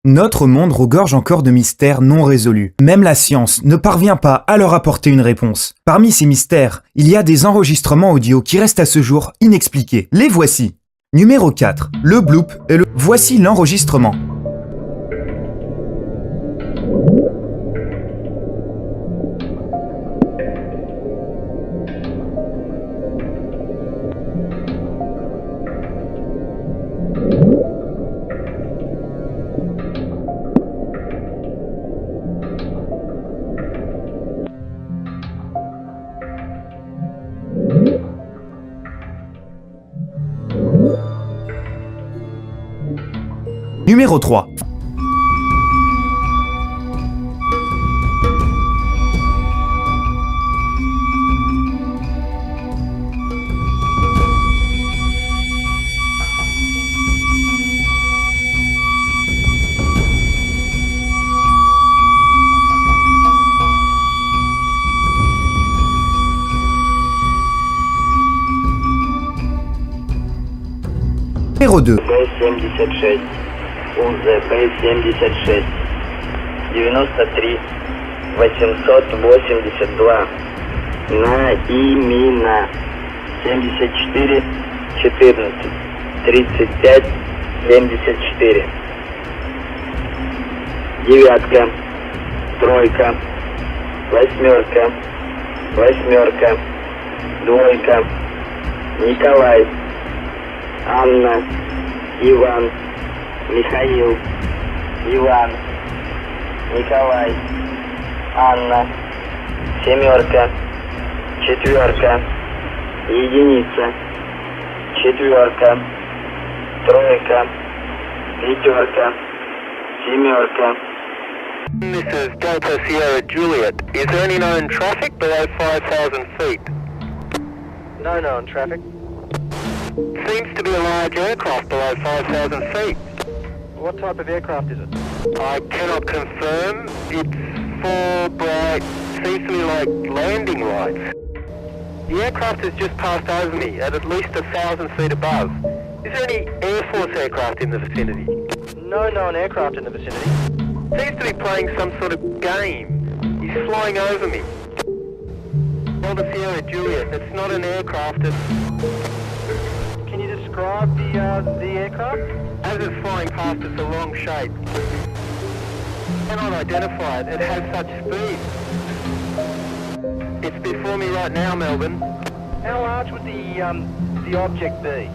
Notre monde regorge encore de mystères non résolus. Même la science ne parvient pas à leur apporter une réponse. Parmi ces mystères, il y a des enregistrements audio qui restent à ce jour inexpliqués. Les voici. Numéro 4. Le bloop et le... Voici l'enregistrement. Numéro 3. Numéro 2. П-76, УЗ-П-76, 93 882, на имена 74 14 35 74, девятка, тройка, восьмерка, восьмерка, двойка, Николай, Анна, Иван, Михаил, Иван, Николай, Анна, семерка, четверка, единица, четверка, тройка, пятерка, семерка. This is Delta Sierra Juliet. Is there any known traffic below 5,000 feet? No known traffic. Seems to be a large aircraft below 5,000 feet. What type of aircraft is it? I cannot confirm. It's four bright, seems to be like landing lights. The aircraft has just passed over me at least 1,000 feet above. Is there any Air Force aircraft in the vicinity? No known aircraft in the vicinity. Seems to be playing some sort of game. He's flying over me. Delta Sierra Juliet, it's not an aircraft, it's... Can you describe the aircraft? As it's flying past, it's a long shape. Cannot identify it. It has such speed. It's before me right now, Melbourne. How large would the object be?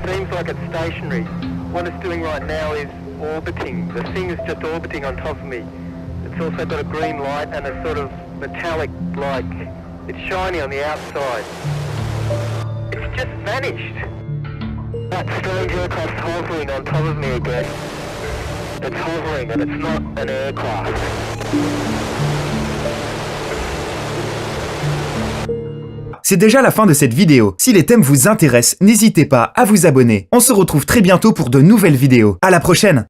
Seems like it's stationary. What it's doing right now is orbiting. The thing is just orbiting on top of me. It's also got a green light and a sort of metallic, like, it's shiny on the outside. It's just vanished. That strange aircraft's hovering on top of me again. It's hovering and it's not an aircraft. C'est déjà la fin de cette vidéo. Si les thèmes vous intéressent, n'hésitez pas à vous abonner. On se retrouve très bientôt pour de nouvelles vidéos. À la prochaine!